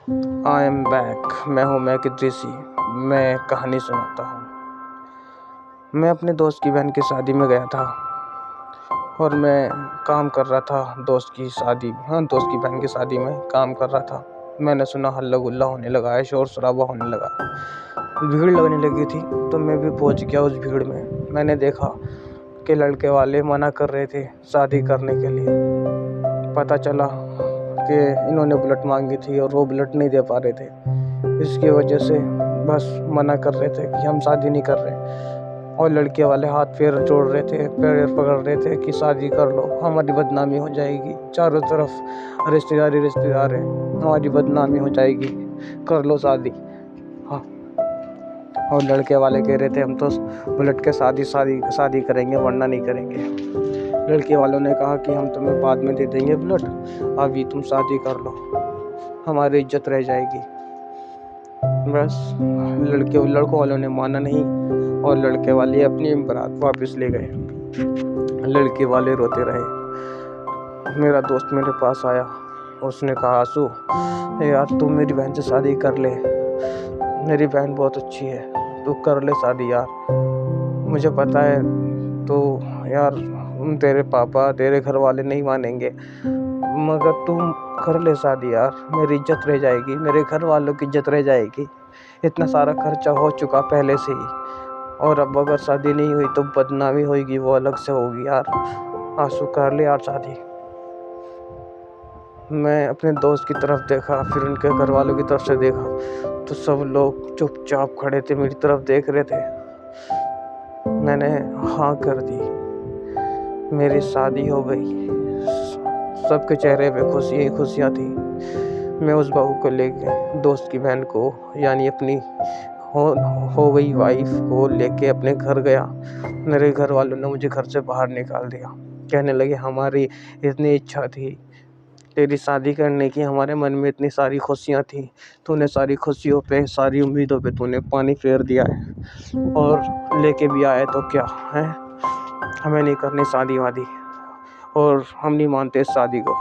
I am back. मैं हूँ मैं किदृसी। मैं कहानी सुनाता हूँ। मैं अपने दोस्त की बहन की शादी में गया था और मैं काम कर रहा था दोस्त की बहन की शादी में काम कर रहा था। मैंने सुना हल्ला गुल्ला होने लगा है, शोर शराबा होने लगा, भीड़ लगने लगी थी। तो मैं भी पहुंच गया उस भीड़ में। मैंने देखा कि लड़के वाले मना कर रहे थे शादी करने के लिए। पता चला कि इन्होंने बुलेट मांगी थी और वो बुलेट नहीं दे पा रहे थे। इसकी वजह से बस मना कर रहे थे कि हम शादी नहीं कर रहे। और लड़के वाले हाथ पैर जोड़ रहे थे, पैर पकड़ रहे थे कि शादी कर लो, हमारी बदनामी हो जाएगी, चारों तरफ रिश्तेदार है, हमारी बदनामी हो जाएगी, कर लो शादी। हाँ। और लड़के वाले कह रहे थे हम तो बुलेट के शादी करेंगे वरना नहीं करेंगे। लड़के वालों ने कहा कि हम तुम्हें बाद में दे देंगे बुलेट, अभी तुम शादी कर लो, हमारी इज्जत रह जाएगी। बस लड़कों वालों ने माना नहीं और लड़के वाले अपनी बारात वापस ले गए। लड़के वाले रोते रहे। मेरा दोस्त मेरे पास आया, उसने कहा आंसू यार तू मेरी बहन से शादी कर ले, मेरी बहन बहुत अच्छी है, तू कर ले शादी यार। मुझे पता है तो यार तेरे पापा तेरे घर वाले नहीं मानेंगे, मगर तुम कर ले शादी यार, मेरी इज्जत रह जाएगी, मेरे घर वालों की इज्जत रह जाएगी। इतना सारा खर्चा हो चुका पहले से ही, और अब अगर शादी नहीं हुई तो बदनामी होगी, वो अलग से होगी यार। आंसू कर ले यार शादी। मैं अपने दोस्त की तरफ देखा, फिर उनके घर वालों की तरफ से देखा, तो सब लोग चुपचाप खड़े थे, मेरी तरफ देख रहे थे। मैंने हाँ कर दी, मेरी शादी हो गई। सबके चेहरे पे खुशियाँ थी। मैं उस बहू को लेके, दोस्त की बहन को, यानी अपनी हो गई वाइफ को लेके अपने घर गया। मेरे घर वालों ने मुझे घर से बाहर निकाल दिया। कहने लगे हमारी इतनी इच्छा थी तेरी शादी करने की, हमारे मन में इतनी सारी खुशियाँ थी, तूने सारी खुशियों पे, सारी उम्मीदों पे तूने पानी फेर दिया है, और लेके भी आए तो क्या है, हमें नहीं करनी शादी वादी, और हम नहीं मानते इस शादी को।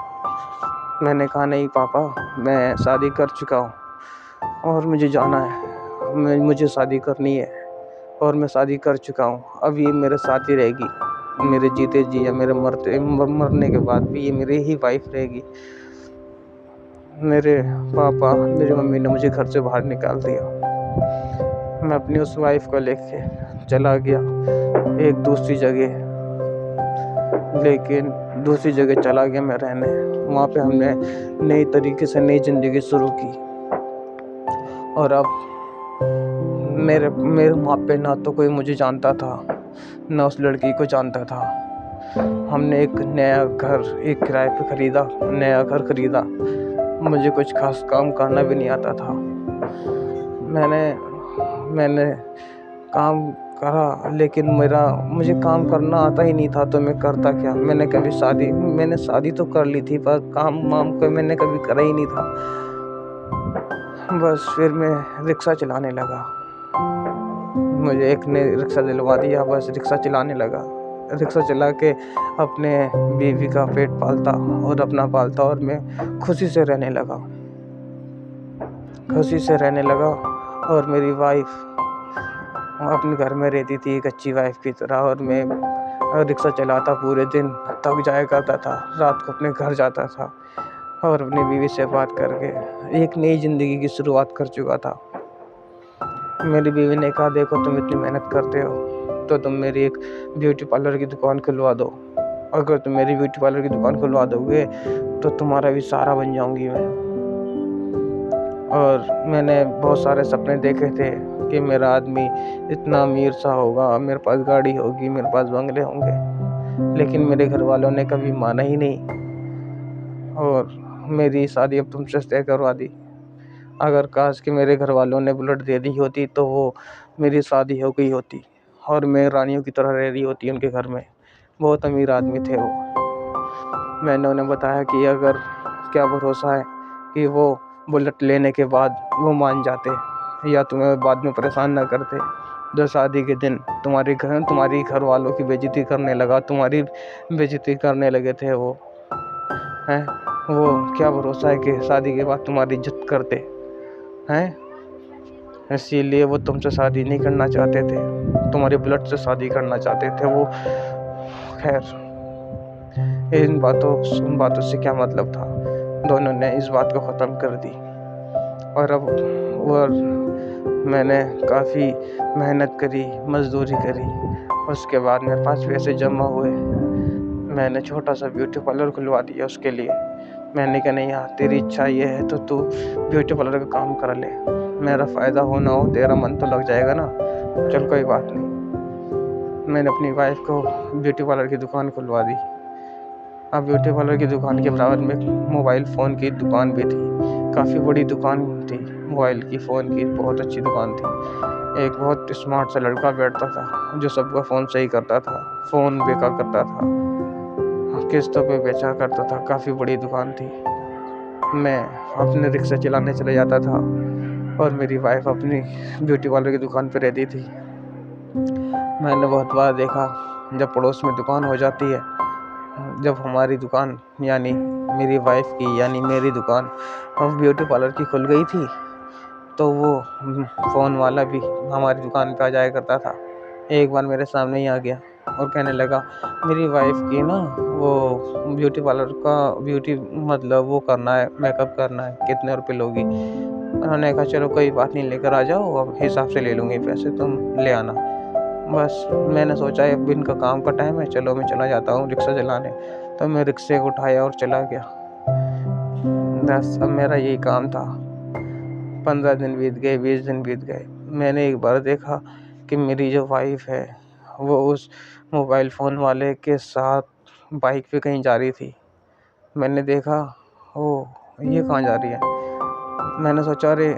मैंने कहा नहीं पापा, मैं शादी कर चुका हूँ और मुझे जाना है, मुझे शादी करनी है और मैं शादी कर चुका हूँ। अब ये मेरे साथ ही रहेगी, मेरे जीते जी या मेरे मरने के बाद भी ये मेरी ही वाइफ रहेगी। मेरे पापा मेरी मम्मी ने मुझे घर से बाहर निकाल दिया। मैं अपनी उस वाइफ को लेके चला गया एक दूसरी जगह, लेकिन दूसरी जगह चला गया मैं रहने। वहाँ पे हमने नई तरीके से नई ज़िंदगी शुरू की। और अब मेरे वहाँ पे ना तो कोई मुझे जानता था, ना उस लड़की को जानता था। हमने एक नया घर एक किराए पे खरीदा। मुझे कुछ खास काम करना भी नहीं आता था। मैंने काम करा, लेकिन मुझे काम करना आता ही नहीं था, तो मैं करता क्या। मैंने शादी तो कर ली थी, पर काम वाम को मैंने कभी करा ही नहीं था। बस फिर मैं रिक्शा चलाने लगा। मुझे एक ने रिक्शा दिलवा दिया, बस रिक्शा चलाने लगा। रिक्शा चला के अपने बीवी का पेट पालता और अपना पालता, और मैं खुशी से रहने लगा। और मेरी वाइफ अपने घर में रहती थी एक अच्छी वाइफ की तरह, और मैं रिक्शा चलाता पूरे दिन, थक जाया करता था, रात को अपने घर जाता था और अपनी बीवी से बात करके एक नई ज़िंदगी की शुरुआत कर चुका था। मेरी बीवी ने कहा देखो तुम इतनी मेहनत करते हो तो तुम मेरी एक ब्यूटी पार्लर की दुकान खुलवा दो। अगर तुम मेरी ब्यूटी पार्लर की दुकान खुलवा दोगे तो तुम्हारा भी सहारा बन जाऊंगी मैं। और मैंने बहुत सारे सपने देखे थे कि मेरा आदमी इतना अमीर सा होगा, मेरे पास गाड़ी होगी, मेरे पास बंगले होंगे, लेकिन मेरे घर वालों ने कभी माना ही नहीं और मेरी शादी अब तुमसे तय करवा दी। अगर काश कि मेरे घर वालों ने बुलेट दे दी होती तो वो मेरी शादी हो गई होती और मैं रानियों की तरह रह रही होती उनके घर में। बहुत अमीर आदमी थे वो। मैंने उन्हें बताया कि अगर क्या भरोसा है कि वो बुलेट लेने के बाद वो मान जाते या तुम्हें बाद में परेशान ना करते। जो शादी के दिन तुम्हारी घर वालों की बेइज्जती करने लगे थे वो हैं। वो क्या भरोसा है कि शादी के बाद तुम्हारी इज्जत करते हैं। इसीलिए वो तुमसे शादी नहीं करना चाहते थे, तुम्हारे ब्लड से शादी करना चाहते थे वो। खैर, उन बातों से क्या मतलब था। दोनों ने इस बात को ख़त्म कर दी। और मैंने काफ़ी मेहनत करी, मज़दूरी करी। उसके बाद मेरे पास पैसे जमा हुए। मैंने छोटा सा ब्यूटी पार्लर खुलवा दिया उसके लिए। मैंने कहा नहीं यार, तेरी इच्छा ये है तो तू ब्यूटी पार्लर का काम कर ले, मेरा फ़ायदा हो ना हो तेरा मन तो लग जाएगा ना। चल कोई बात नहीं। मैंने अपनी वाइफ को ब्यूटी पार्लर की दुकान खुलवा दी। अब ब्यूटी पार्लर की दुकान के बराबर में मोबाइल फ़ोन की दुकान भी थी। काफ़ी बड़ी दुकान थी मोबाइल की, फ़ोन की, बहुत अच्छी दुकान थी। एक बहुत स्मार्ट सा लड़का बैठता था जो सबका फ़ोन सही करता था, फ़ोन बेचा करता था, किस्तों पे बेचा करता था। काफ़ी बड़ी दुकान थी। मैं अपने रिक्शा चलाने चले जाता था और मेरी वाइफ अपनी ब्यूटी पार्लर की दुकान पे रहती थी। मैंने बहुत बार देखा जब पड़ोस में दुकान हो जाती है, जब हमारी दुकान यानी मेरी वाइफ की यानी मेरी दुकान अब ब्यूटी पार्लर की खुल गई थी, तो वो फ़ोन वाला भी हमारी दुकान पे आ जाया करता था। एक बार मेरे सामने ही आ गया और कहने लगा मेरी वाइफ की ना वो ब्यूटी पार्लर का मतलब वो करना है, मेकअप करना है, कितने रुपए लोगी। उन्होंने कहा चलो कोई बात नहीं, लेकर आ जाओ, अब हिसाब से ले लूँगी पैसे, तुम ले आना। बस मैंने सोचा अब इनका काम का टाइम है, चलो मैं चला जाता हूँ रिक्शा चलाने। तो मैं रिक्शे को उठाया और चला गया। बस अब मेरा यही काम था। 15 दिन बीत गए, 20 दिन बीत गए। मैंने एक बार देखा कि मेरी जो वाइफ है वो उस मोबाइल फ़ोन वाले के साथ बाइक पे कहीं जा रही थी। मैंने देखा ओह! ये कहाँ जा रही है? मैंने सोचा अरे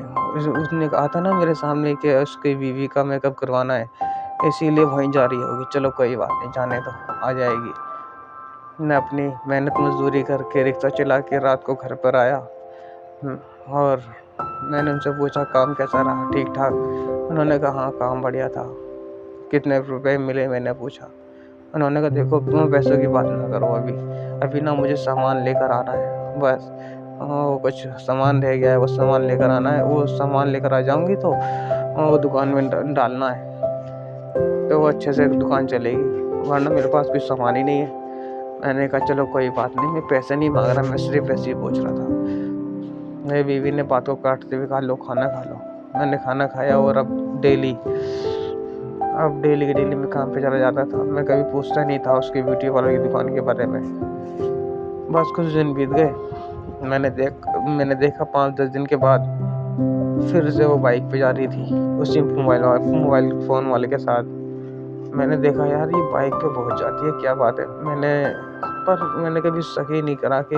उसने कहा था ना मेरे सामने कि उसकी बीवी का मेकअप करवाना है, इसीलिए वहीं जा रही होगी। चलो कोई बात नहीं, जाने दो, आ जाएगी। मैं अपनी मेहनत मज़दूरी करके रिक्शा चला के रात को घर पर आया। और मैंने उनसे पूछा काम कैसा रहा, ठीक-ठाक? उन्होंने कहा हाँ, काम बढ़िया था। कितने रुपए मिले मैंने पूछा। उन्होंने कहा देखो तुम पैसों की बात ना करो अभी ना मुझे सामान लेकर आना है बस। कुछ सामान रह गया है, वो सामान लेकर आना है, वो सामान लेकर आ जाऊँगी तो वो दुकान में डालना है, तो वो अच्छे से दुकान चलेगी, वरना मेरे पास कुछ सामान ही नहीं है। मैंने कहा चलो कोई बात नहीं, मैं पैसे नहीं माँग रहा, मैं सिर्फ़ ऐसे ही पूछ रहा था। मेरी बीवी ने बातों काटते हुए कहा लो खाना खा लो। मैंने खाना खाया और अब डेली की डेली मैं काम पे चला जाता था। मैं कभी पूछता नहीं था उसकी ब्यूटी पार्लर की दुकान के बारे में। बस कुछ दिन बीत गए। मैंने देखा 5-10 दिन के बाद फिर से वो बाइक पे जा रही थी, उसी मोबाइल फ़ोन वाले के साथ। मैंने देखा यार ये बाइक पे पहुँच जाती है, क्या बात है? मैंने कभी शक ही नहीं करा कि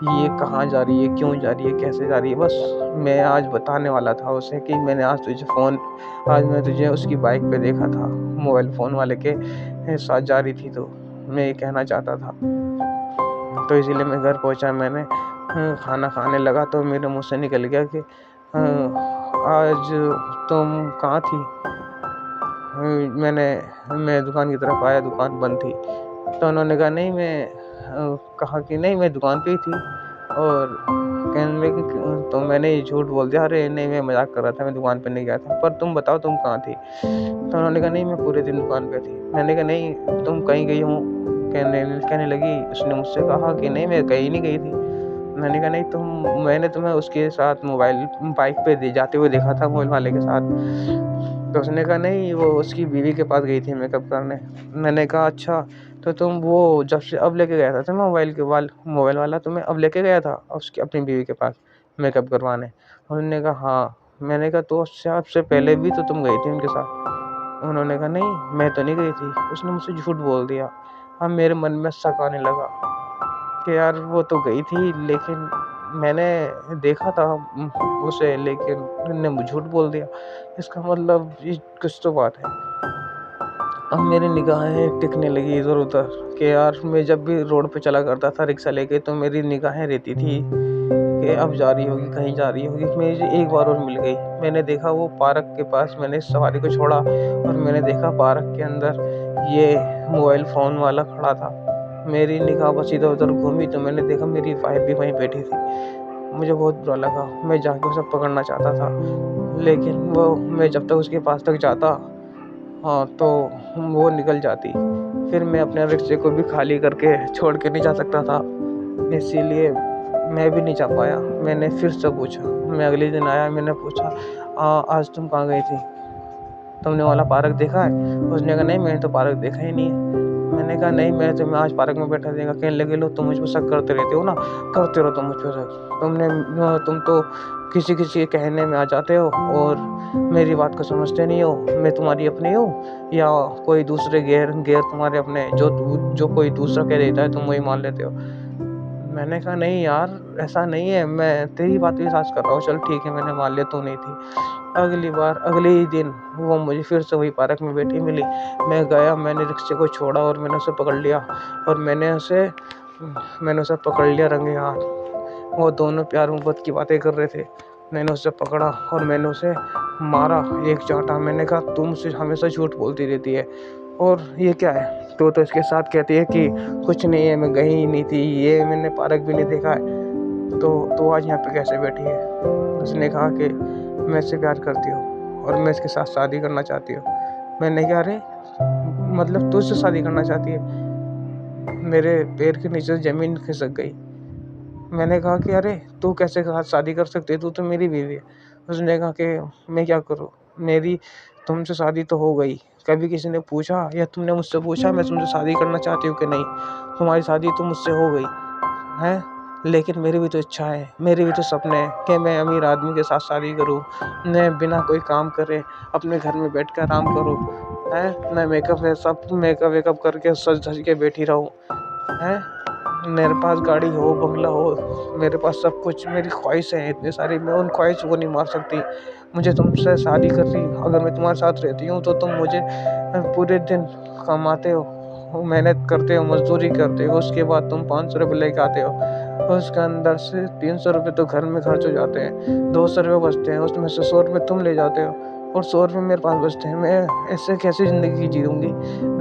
ये कहाँ जा रही है, क्यों जा रही है, कैसे जा रही है। बस मैं आज बताने वाला था उसे कि आज मैंने तुझे उसकी बाइक पे देखा था, मोबाइल फ़ोन वाले के साथ जा रही थी, तो मैं ये कहना चाहता था। तो इसीलिए मैं घर पहुँचा, मैंने खाना खाने लगा तो मेरे मुँह से निकल गया कि आज तुम कहाँ थी? मैं दुकान की तरफ आया, दुकान बंद थी। तो उन्होंने कहा नहीं कहा कि नहीं मैं दुकान पे ही थी। और कहने लगे कि तो मैंने झूठ बोल दिया, अरे नहीं मैं मज़ाक कर रहा था, मैं दुकान पे नहीं गया था, पर तुम बताओ तुम कहाँ थी? तो उन्होंने कहा नहीं मैं पूरे दिन दुकान पे थी। मैंने कहा नहीं तुम कहीं गई हो? कहने लगी, उसने मुझसे कहा कि नहीं मैं कहीं नहीं गई थी। मैंने कहा नहीं मैंने तुम्हें उसके साथ बाइक पे जाते हुए देखा था मोबाइल वाले के साथ। तो उसने कहा नहीं वो उसकी बीवी के पास गई थी मेकअप करने। मैंने कहा अच्छा, तो तुम वो जब से अब लेके गया था तो मोबाइल वाला तुम्हें अब लेके गया था उसकी अपनी बीवी के पास मेकअप करवाने? उन्होंने कहा हाँ। मैंने कहा तो उससे पहले भी तो तुम गई थी उनके साथ? उन्होंने कहा नहीं मैं तो नहीं गई थी। उसने मुझसे झूठ बोल दिया। अब मेरे मन में शक आने लगा कि यार वो तो गई थी, लेकिन मैंने देखा था उसे, लेकिन उन्होंने झूठ बोल दिया। इसका मतलब ये कुछ तो बात है। अब मेरी निगाहें टिकने लगी इधर-उधर कि यार मैं जब भी रोड पे चला करता था रिक्शा लेके, तो मेरी निगाहें रहती थी कि अब जा रही होगी, कहीं जा रही होगी। मुझे एक बार और मिल गई। मैंने देखा वो पार्क के पास, मैंने इस सवारी को छोड़ा और मैंने देखा पार्क के अंदर ये मोबाइल फ़ोन वाला खड़ा था। मेरी निगाह बस इधर-उधर घूमी तो मैंने देखा मेरी वाइफ़ भी वहीं बैठी थी। मुझे बहुत बुरा लगा, मैं जाके उसे पकड़ना चाहता था, लेकिन वो मैं जब तक उसके पास तक जाता, हाँ, तो वो निकल जाती। फिर मैं अपने रिक्शे को भी खाली करके छोड़ के नहीं जा सकता था, इसीलिए मैं भी नहीं जा पाया। मैंने फिर से पूछा, मैं अगले दिन आया, मैंने पूछा, आज तुम कहाँ गई थी? तुमने वाला पार्क देखा है? उसने कहा, नहीं मैंने तो पार्क देखा ही नहीं है। मैंने कहा, नहीं मैं तुम्हें आज पार्क में बैठा देखा। कहने लगे, लो तुम मुझ पे शक करते रहते हो ना, करते रहो तुम मुझ पे शक। तुम तो किसी-किसी के कहने में आ जाते हो और मेरी बात को समझते नहीं हो। मैं तुम्हारी अपनी हूँ या कोई दूसरे गैर गैर तुम्हारे अपने, जो कोई दूसरा कह देता है तुम वही मान लेते हो। मैंने कहा, नहीं यार ऐसा नहीं है, मैं तेरी बात विश्वास कर रहा हूँ। चल ठीक है, मैंने मान लिया तू नहीं थी। अगली बार अगले ही दिन वो मुझे फिर से वही पार्क में बैठी मिली। मैं गया, मैंने रिक्शे को छोड़ा और मैंने उसे पकड़ लिया और मैंने उसे पकड़ लिया रंगे हाथ। वो दोनों प्यार मोहब्बत की बातें कर रहे थे। मैंने उसे पकड़ा और मैंने उसे मारा, एक चाँटा। मैंने कहा, तू मुझसे हमेशा झूठ बोलती रहती है और ये क्या है? तो इसके साथ कहती है कि कुछ नहीं है, मैं गई ही नहीं थी, ये मैंने पार्क भी नहीं देखा है, तो आज यहाँ पे कैसे बैठी है? उसने कहा कि मैं इससे प्यार करती हूँ और मैं इसके साथ शादी करना चाहती हूँ। मैंने कहा, अरे मतलब तू इससे शादी करना चाहती है? मेरे पैर के नीचे से ज़मीन खिसक गई। मैंने कहा कि अरे तू कैसे शादी कर सकती है, तू तो मेरी बीवी है। उसने कहा कि मैं क्या करूँ, मेरी तुमसे शादी तो हो गई, कभी किसी ने पूछा या तुमने मुझसे पूछा मैं तुमसे शादी करना चाहती हूँ कि नहीं? तुम्हारी शादी तो मुझसे हो गई है, लेकिन मेरी भी तो इच्छा है, मेरे भी तो सपने हैं कि मैं अमीर आदमी के साथ शादी करूँ, मैं बिना कोई काम करे अपने घर में बैठ कर आराम करूँ, है मैं मेकअप वेकअप करके सज धज के बैठी रहूँ, है मेरे पास गाड़ी हो, बंगला हो, मेरे पास सब कुछ, मेरी ख्वाहिशें हैं इतनी सारी, मैं उन ख्वाहिशों को नहीं मार सकती। मुझे तुमसे शादी करनी, अगर मैं तुम्हारे साथ रहती हूँ तो तुम मुझे पूरे दिन कमाते हो, मेहनत करते हो, मज़दूरी करते हो, उसके बाद तुम 500 रुपये लेके आते हो, उसके अंदर से 300 रुपये तो घर में खर्च हो जाते हैं, 200 रुपये बचते हैं, उसमें से 100 रुपये तुम ले जाते हो और 100 रुपये मेरे पास बचते हैं। मैं ऐसे कैसी ज़िंदगी जीऊँगी?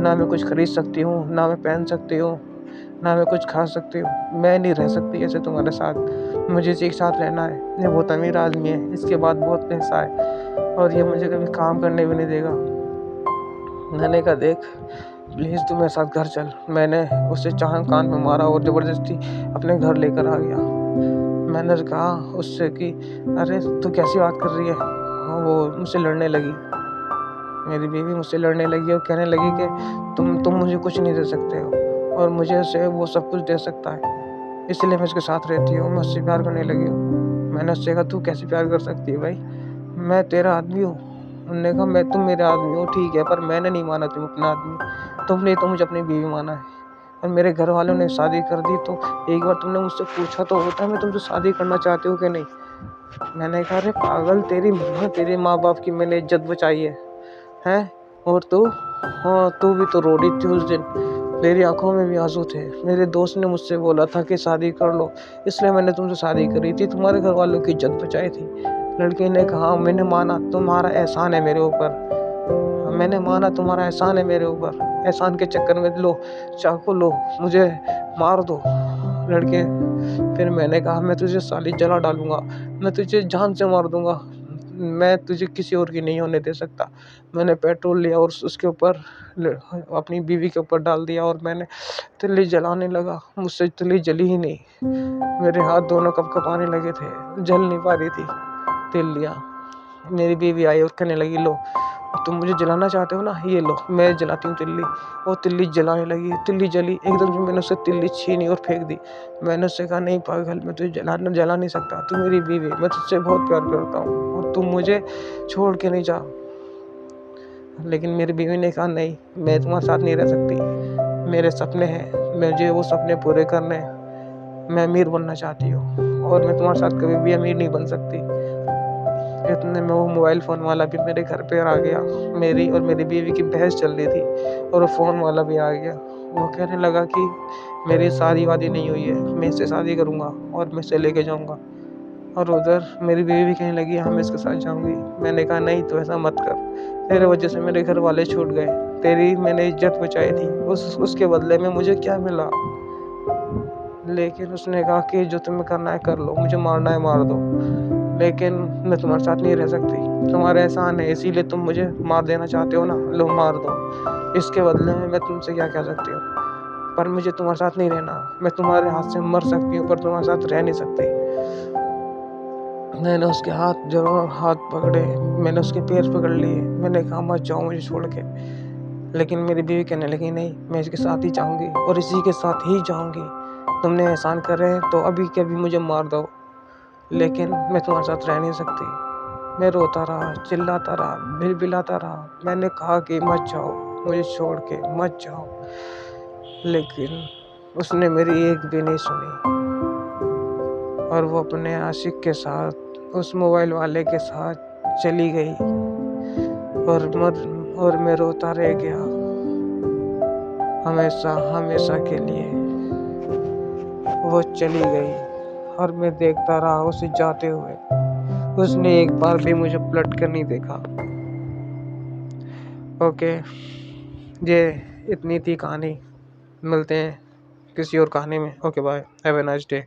ना मैं कुछ खरीद सकती हूँ, ना मैं पहन सकती हूँ, ना मैं कुछ खा सकती हूँ। मैं नहीं रह सकती ऐसे तुम्हारे साथ। मुझे इसी के साथ रहना है। ये बहुत अमीर आदमी है, इसके बाद बहुत पैसा है और ये मुझे कभी काम करने भी नहीं देगा। मैंने कहा, देख प्लीज़ तू मेरे साथ घर चल। मैंने उसे कान में मारा और ज़बरदस्ती अपने घर लेकर आ गया। मैंने कहा उससे कि अरे तू कैसी बात कर रही है? वो मुझसे लड़ने लगी। मेरी बीवी मुझसे लड़ने लगी और कहने लगी कि तुम मुझे कुछ नहीं दे सकते हो और मुझे उससे वो सब कुछ दे सकता है, इसलिए मैं उसके साथ रहती हूँ। मैं उससे प्यार करने लगी हूँ। मैंने उससे कहा, तू कैसे प्यार कर सकती है भाई, मैं तेरा आदमी हूँ। उन्होंने कहा, तुम मेरे आदमी हो ठीक है, पर मैंने नहीं माना तुम अपना आदमी, तुमने तो मुझे अपनी बीवी माना है और मेरे घर वालों ने शादी कर दी। तो एक बार तुमने मुझसे पूछा तो होता मैं तुमसे शादी करना चाहती हूँ कि नहीं? मैंने कहा, अरे पागल, तेरे माँ बाप की मैंने इज्जत बचाई है? और तू, हाँ तू भी तो रो रही थी उस दिन, मेरी आंखों में भी आंसू थे। मेरे दोस्त ने मुझसे बोला था कि शादी कर लो, इसलिए मैंने तुमसे शादी करी थी, तुम्हारे घर वालों की इज्जत बचाई थी। लड़की ने कहा, मैंने माना, तुम्हारा एहसान है मेरे ऊपर, मैंने माना तुम्हारा एहसान है मेरे ऊपर, एहसान के चक्कर में लो चाकू, लो मुझे मार दो। लड़के, फिर मैंने कहा, मैं तुझे साली जला डालूंगा, मैं तुझे जान से मार दूंगा, मैं तुझे किसी और की नहीं होने दे सकता। मैंने पेट्रोल लिया और उसके ऊपर अपनी बीवी के ऊपर डाल दिया और मैंने तिल्ली जलाने लगा। मुझसे तिल्ली जली ही नहीं, मेरे हाथ दोनों कँपकँपाने लगे थे, जल नहीं पा रही थी तिल्लियाँ। मेरी बीवी आई और कहने लगी, लो तुम मुझे जलाना चाहते हो ना, ये लो मैं जलाती हूँ तिल्ली। वो तिल्ली जलाने लगी, तिल्ली जली, एकदम से मैंने उससे तिल्ली छीनी और फेंक दी। मैंने उससे कहा, नहीं पागल, मैं तुझे जला नहीं सकता, तू मेरी बीवी है, मैं तुझसे बहुत प्यार करता हूँ और तुम मुझे छोड़ के नहीं जा। लेकिन मेरी बीवी ने कहा, नहीं मैं तुम्हारे साथ नहीं रह सकती, मेरे सपने हैं, मुझे वो सपने पूरे करने हैं, मैं अमीर बनना चाहती हूँ और मैं तुम्हारे साथ कभी भी अमीर नहीं बन सकती। इतने में वो मोबाइल फ़ोन वाला भी मेरे घर पे आ गया। मेरी और मेरी बीवी की बहस चल रही थी और वो फ़ोन वाला भी आ गया। वो कहने लगा कि मेरी शादी वादी नहीं हुई है, मैं इससे शादी करूँगा और मैं इसे लेके जाऊँगा। और उधर मेरी बीवी भी कहने लगी, हाँ मैं इसके साथ जाऊँगी। मैंने कहा, नहीं तो ऐसा मत कर, तेरे वजह से मेरे घर वाले छूट गए, तेरी मैंने इज्जत बचाई थी, उसके बदले में मुझे क्या मिला? लेकिन उसने कहा कि जो तुम्हें करना है कर लो, मुझे मारना है मार दो, लेकिन मैं तुम्हारे साथ नहीं रह सकती। तुम्हारा एहसान है इसीलिए तुम मुझे मार देना चाहते हो ना, लो मार दो। इसके बदले में मैं तुमसे क्या कह सकती हूँ, पर मुझे तुम्हारे साथ नहीं रहना। मैं तुम्हारे हाथ से मर सकती हूँ पर तुम्हारे साथ रह नहीं सकती। मैंने उसके हाथ पकड़े, मैंने उसके पैर पकड़ लिए। मैंने कहा मत जाओ मुझे छोड़ के। लेकिन मेरी बीवी कहने लगी नहीं, मैं इसके साथ ही जाऊंगी और इसी के साथ ही जाऊंगी। तुमने एहसान करे हैं तो अभी के अभी मुझे मार दो, लेकिन मैं तुम्हारे साथ रह नहीं सकती। मैं रोता रहा, चिल्लाता रहा, बिलबिलाता रहा। मैंने कहा कि मत जाओ, मुझे छोड़ के मत जाओ, लेकिन उसने मेरी एक भी नहीं सुनी और वो अपने आशिक के साथ, उस मोबाइल वाले के साथ चली गई और मैं रोता रह गया हमेशा हमेशा के लिए। वो चली गई और मैं देखता रहा उसे जाते हुए। उसने एक बार भी मुझे पलट कर नहीं देखा। ओके, ये इतनी थी कहानी। मिलते हैं किसी और कहानी में। Okay bye, have a nice day.